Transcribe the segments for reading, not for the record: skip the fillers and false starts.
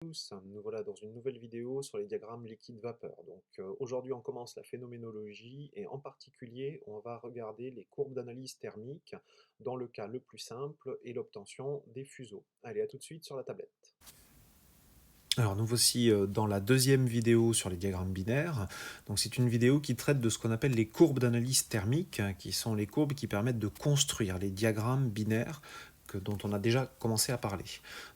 tous, nous voilà dans une nouvelle vidéo sur les diagrammes liquide-vapeur. Aujourd'hui on commence la phénoménologie et en particulier on va regarder les courbes d'analyse thermique dans le cas le plus simple et l'obtention des fuseaux. Allez, à tout de suite sur la tablette. Alors nous voici dans la deuxième vidéo sur les diagrammes binaires. Donc c'est une vidéo qui traite de ce qu'on appelle les courbes d'analyse thermique, qui sont les courbes qui permettent de construire les diagrammes binaires dont on a déjà commencé à parler.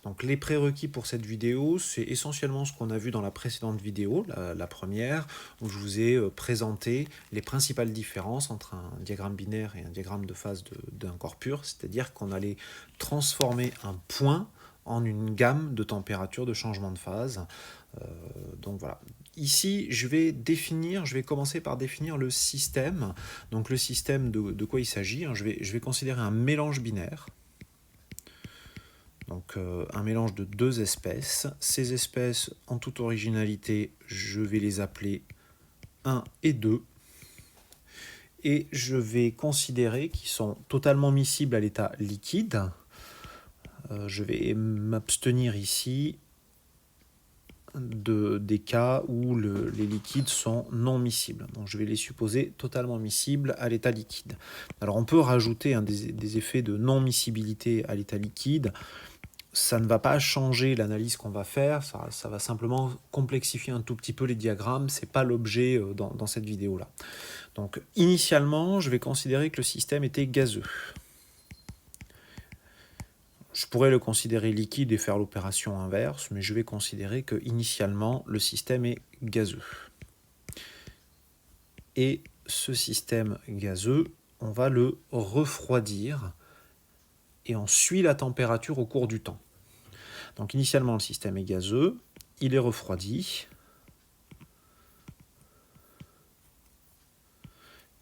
Donc les prérequis pour cette vidéo, c'est essentiellement ce qu'on a vu dans la précédente vidéo, la première, où je vous ai présenté les principales différences entre un diagramme binaire et un diagramme de phase d'un corps pur, c'est-à-dire qu'on allait transformer un point en une gamme de température de changement de phase. Donc voilà. Ici, je vais commencer par définir le système. Donc le système, de quoi il s'agit, hein. Je vais considérer un mélange binaire. Donc un mélange de deux espèces. Ces espèces, en toute originalité, je vais les appeler 1 et 2. Et je vais considérer qu'ils sont totalement miscibles à l'état liquide. Je vais m'abstenir ici des cas où les liquides sont non miscibles. Donc je vais les supposer totalement miscibles à l'état liquide. Alors on peut rajouter des effets de non-miscibilité à l'état liquide. Ça ne va pas changer l'analyse qu'on va faire, ça va simplement complexifier un tout petit peu les diagrammes, ce n'est pas l'objet dans cette vidéo-là. Donc initialement, je vais considérer que le système était gazeux. Je pourrais le considérer liquide et faire l'opération inverse, mais je vais considérer que initialement le système est gazeux. Et ce système gazeux, on va le refroidir et on suit la température au cours du temps. Donc initialement le système est gazeux, il est refroidi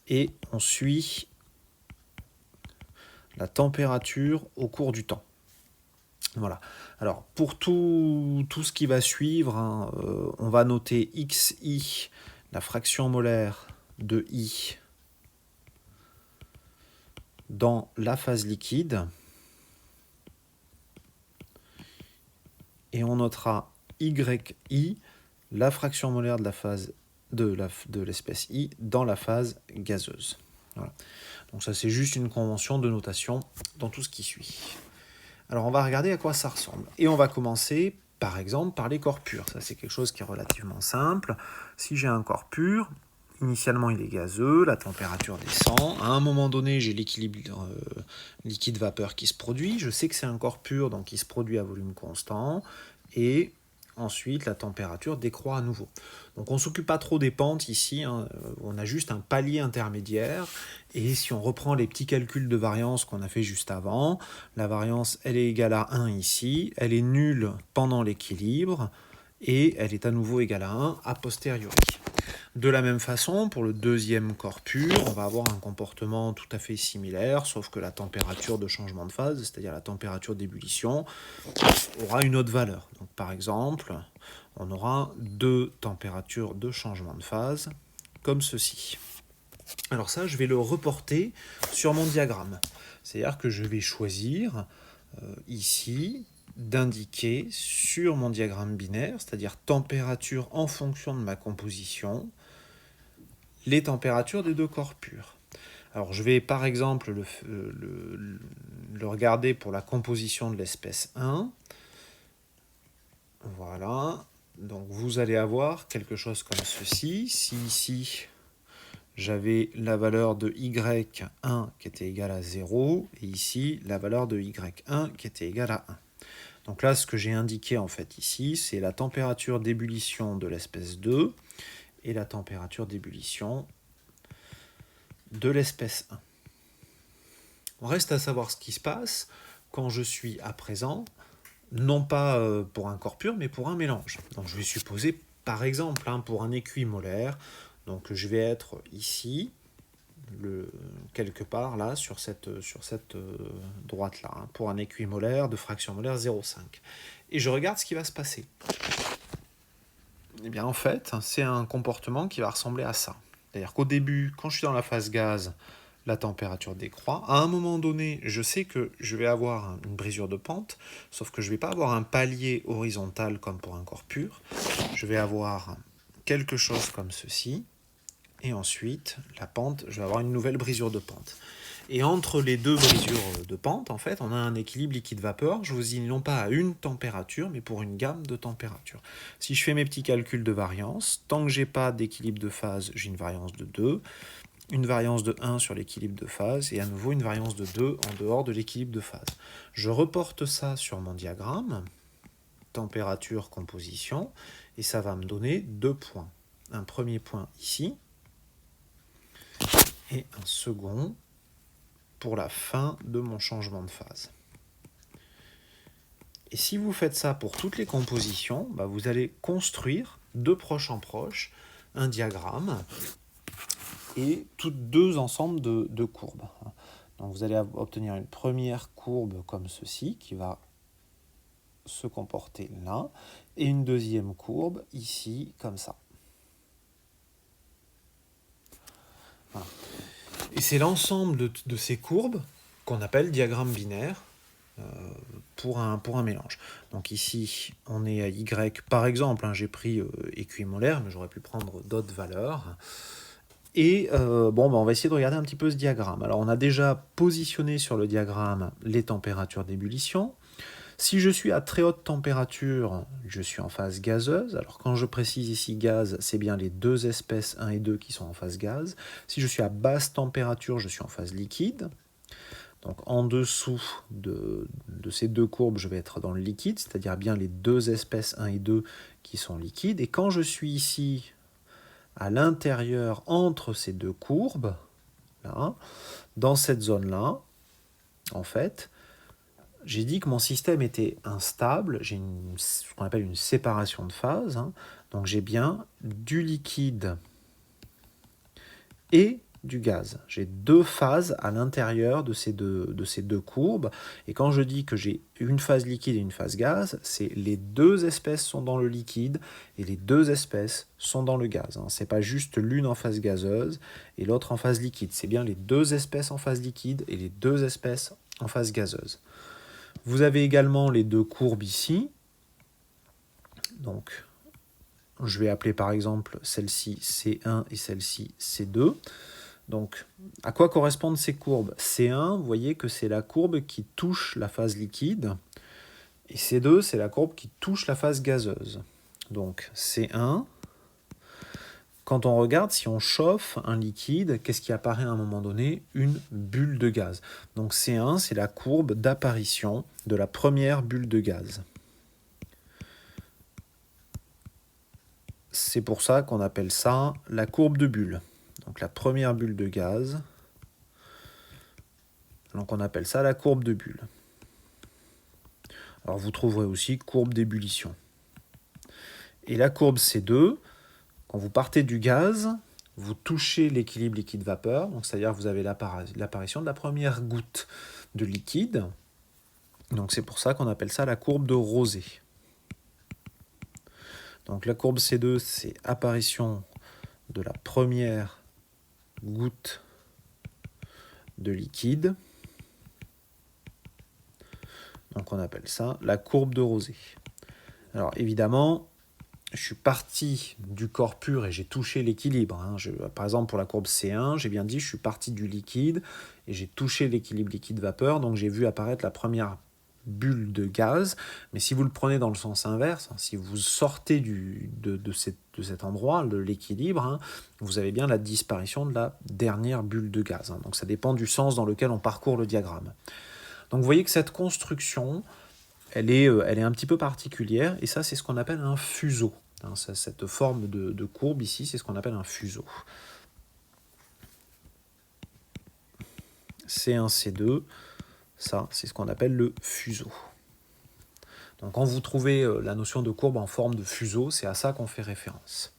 et on suit la température au cours du temps. Voilà. Alors pour tout ce qui va suivre, hein, on va noter xi, la fraction molaire de I dans la phase liquide. Et on notera yi, la fraction molaire de la phase de l'espèce I dans la phase gazeuse. Voilà. Donc ça c'est juste une convention de notation dans tout ce qui suit. Alors on va regarder à quoi ça ressemble. Et on va commencer par exemple par les corps purs. Ça c'est quelque chose qui est relativement simple. Si j'ai un corps pur, initialement il est gazeux, la température descend. À un moment donné j'ai l'équilibre liquide-vapeur qui se produit. Je sais que c'est un corps pur, donc il se produit à volume constant. Et ensuite la température décroît à nouveau. Donc on ne s'occupe pas trop des pentes ici, hein. On a juste un palier intermédiaire. Et si on reprend les petits calculs de variance qu'on a fait juste avant, la variance elle est égale à 1 ici, elle est nulle pendant l'équilibre, et elle est à nouveau égale à 1 a posteriori. De la même façon, pour le deuxième corps pur, on va avoir un comportement tout à fait similaire, sauf que la température de changement de phase, c'est-à-dire la température d'ébullition, aura une autre valeur. Donc, par exemple, on aura deux températures de changement de phase, comme ceci. Alors ça, je vais le reporter sur mon diagramme. C'est-à-dire que je vais choisir ici d'indiquer sur mon diagramme binaire, c'est-à-dire température en fonction de ma composition, les températures des deux corps purs. Alors je vais par exemple le regarder pour la composition de l'espèce 1. Voilà, donc vous allez avoir quelque chose comme ceci. Si ici j'avais la valeur de y1 qui était égale à 0, et ici la valeur de y1 qui était égale à 1. Donc là, ce que j'ai indiqué en fait ici, c'est la température d'ébullition de l'espèce 2 et la température d'ébullition de l'espèce 1. On reste à savoir ce qui se passe quand je suis à présent, non pas pour un corps pur, mais pour un mélange. Donc je vais supposer, par exemple, pour un équimolaire, donc je vais être ici, quelque part là, sur cette droite-là, pour un équimolaire de fraction molaire 0,5. Et je regarde ce qui va se passer. Eh bien en fait, c'est un comportement qui va ressembler à ça. C'est-à-dire qu'au début, quand je suis dans la phase gaz, la température décroît. À un moment donné, je sais que je vais avoir une brisure de pente, sauf que je ne vais pas avoir un palier horizontal comme pour un corps pur. Je vais avoir quelque chose comme ceci, et ensuite, la pente, je vais avoir une nouvelle brisure de pente. Et entre les deux brisures de pente, en fait, on a un équilibre liquide-vapeur. Je vous dis non pas à une température, mais pour une gamme de températures. Si je fais mes petits calculs de variance, tant que j'ai pas d'équilibre de phase, j'ai une variance de 2, une variance de 1 sur l'équilibre de phase, et à nouveau une variance de 2 en dehors de l'équilibre de phase. Je reporte ça sur mon diagramme, température, composition, et ça va me donner 2 points. Un premier point ici, et un second pour la fin de mon changement de phase. Et si vous faites ça pour toutes les compositions, vous allez construire de proche en proche un diagramme et toutes deux ensembles de courbes. Donc vous allez obtenir une première courbe comme ceci qui va se comporter là et une deuxième courbe ici comme ça. Voilà. Et c'est l'ensemble de ces courbes qu'on appelle diagramme binaire pour un mélange. Donc ici, on est à Y, par exemple, j'ai pris équimolaire, mais j'aurais pu prendre d'autres valeurs. Et on va essayer de regarder un petit peu ce diagramme. Alors on a déjà positionné sur le diagramme les températures d'ébullition. Si je suis à très haute température, je suis en phase gazeuse. Alors quand je précise ici gaz, c'est bien les deux espèces 1 et 2 qui sont en phase gaz. Si je suis à basse température, je suis en phase liquide. Donc en dessous de ces deux courbes, je vais être dans le liquide, c'est-à-dire bien les deux espèces 1 et 2 qui sont liquides. Et quand je suis ici à l'intérieur entre ces deux courbes, là, dans cette zone-là, en fait, j'ai dit que mon système était instable, j'ai ce qu'on appelle une séparation de phase, donc j'ai bien du liquide et du gaz. J'ai deux phases à l'intérieur de ces deux courbes, et quand je dis que j'ai une phase liquide et une phase gaz, c'est les deux espèces sont dans le liquide et les deux espèces sont dans le gaz. C'est pas juste l'une en phase gazeuse et l'autre en phase liquide, c'est bien les deux espèces en phase liquide et les deux espèces en phase gazeuse. Vous avez également les deux courbes ici. Donc, je vais appeler par exemple celle-ci C1 et celle-ci C2. Donc, à quoi correspondent ces courbes? C1, vous voyez que c'est la courbe qui touche la phase liquide. Et C2, c'est la courbe qui touche la phase gazeuse. Donc, C1, quand on regarde, si on chauffe un liquide, qu'est-ce qui apparaît à un moment donné? Une bulle de gaz. Donc C1, c'est la courbe d'apparition de la première bulle de gaz. C'est pour ça qu'on appelle ça la courbe de bulle. Donc la première bulle de gaz, donc on appelle ça la courbe de bulle. Alors vous trouverez aussi courbe d'ébullition. Et la courbe C2, quand vous partez du gaz, vous touchez l'équilibre liquide-vapeur, donc c'est-à-dire que vous avez l'apparition de la première goutte de liquide. Donc c'est pour ça qu'on appelle ça la courbe de Rosé. Donc la courbe C2, c'est apparition de la première goutte de liquide. Donc on appelle ça la courbe de Rosé. Alors évidemment, je suis parti du corps pur et j'ai touché l'équilibre. Par exemple, pour la courbe C1, j'ai bien dit je suis parti du liquide et j'ai touché l'équilibre liquide-vapeur, donc j'ai vu apparaître la première bulle de gaz. Mais si vous le prenez dans le sens inverse, si vous sortez de cet endroit, de l'équilibre, vous avez bien la disparition de la dernière bulle de gaz. Donc ça dépend du sens dans lequel on parcourt le diagramme. Donc vous voyez que cette construction, elle est un petit peu particulière, et ça c'est ce qu'on appelle un fuseau. Cette forme de courbe ici, c'est ce qu'on appelle un fuseau. C1, C2, ça c'est ce qu'on appelle le fuseau. Donc quand vous trouvez la notion de courbe en forme de fuseau, c'est à ça qu'on fait référence.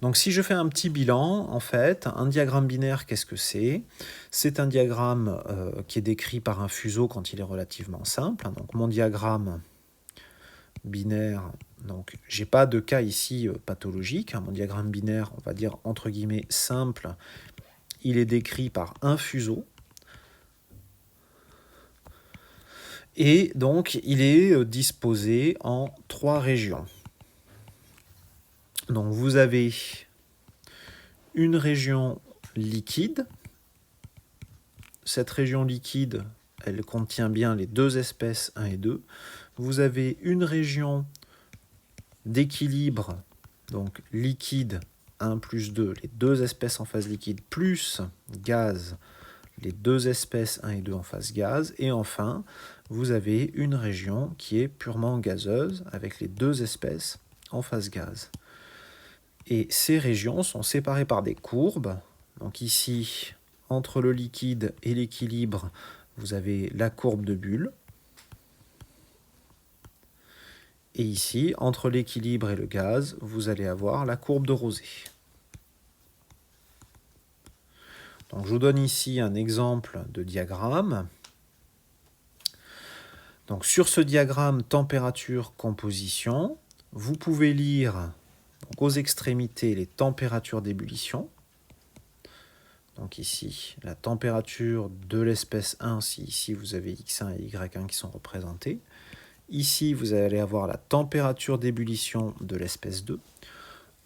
Donc si je fais un petit bilan, en fait, un diagramme binaire, qu'est-ce que c'est? C'est un diagramme qui est décrit par un fuseau quand il est relativement simple. Donc mon diagramme binaire, donc j'ai pas de cas ici pathologique. Mon diagramme binaire, on va dire entre guillemets simple, il est décrit par un fuseau. Et donc, il est disposé en 3 régions. Donc, vous avez une région liquide. Cette région liquide, elle contient bien les 2 espèces 1 et 2. Vous avez une région d'équilibre, donc liquide 1 plus 2, les 2 espèces en phase liquide, plus gaz, les 2 espèces 1 et 2 en phase gaz. Et enfin, vous avez une région qui est purement gazeuse, avec les 2 espèces en phase gaz. Et ces régions sont séparées par des courbes. Donc ici, entre le liquide et l'équilibre, vous avez la courbe de Bulle. Et ici, entre l'équilibre et le gaz, vous allez avoir la courbe de Rosé. Donc je vous donne ici un exemple de diagramme. Donc sur ce diagramme température-composition, vous pouvez lire donc, aux extrémités les températures d'ébullition. Donc ici, la température de l'espèce 1, si ici vous avez X1 et Y1 qui sont représentés. Ici, vous allez avoir la température d'ébullition de l'espèce 2.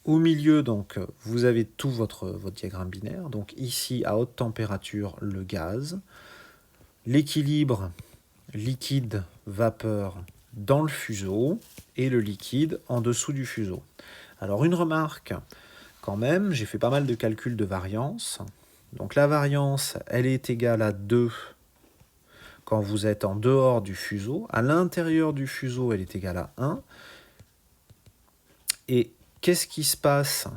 Au milieu, donc, vous avez tout votre diagramme binaire. Donc ici, à haute température, le gaz. L'équilibre liquide-vapeur dans le fuseau et le liquide en dessous du fuseau. Alors une remarque quand même, j'ai fait pas mal de calculs de variance. Donc la variance, elle est égale à 2 quand vous êtes en dehors du fuseau. À l'intérieur du fuseau, elle est égale à 1. Et qu'est-ce qui se passe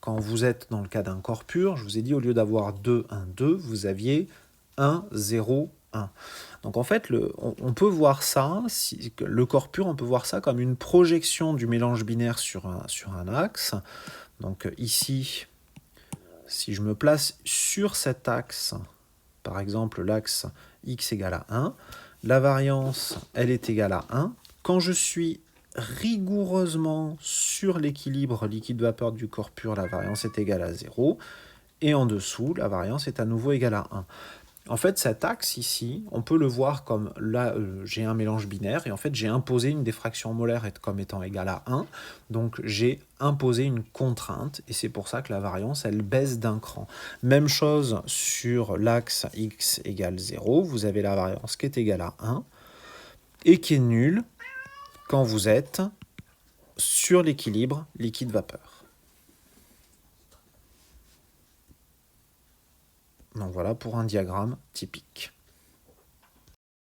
quand vous êtes dans le cas d'un corps pur? Je vous ai dit, au lieu d'avoir 2, 1, 2, vous aviez 1, 0, 1. Donc en fait, on peut voir ça, le corps pur, on peut voir ça comme une projection du mélange binaire sur un axe. Donc ici, si je me place sur cet axe, par exemple l'axe x égale à 1, la variance, elle est égale à 1. Quand je suis rigoureusement sur l'équilibre liquide-vapeur du corps pur, la variance est égale à 0. Et en dessous, la variance est à nouveau égale à 1. En fait, cet axe ici, on peut le voir comme là, j'ai un mélange binaire, et en fait, j'ai imposé une diffraction molaire comme étant égale à 1, donc j'ai imposé une contrainte, et c'est pour ça que la variance, elle baisse d'un cran. Même chose sur l'axe x égale 0, vous avez la variance qui est égale à 1, et qui est nulle quand vous êtes sur l'équilibre liquide-vapeur. Donc voilà pour un diagramme typique.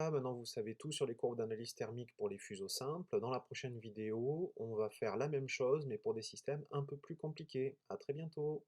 Maintenant vous savez tout sur les courbes d'analyse thermique pour les fuseaux simples. Dans la prochaine vidéo, on va faire la même chose mais pour des systèmes un peu plus compliqués. À très bientôt.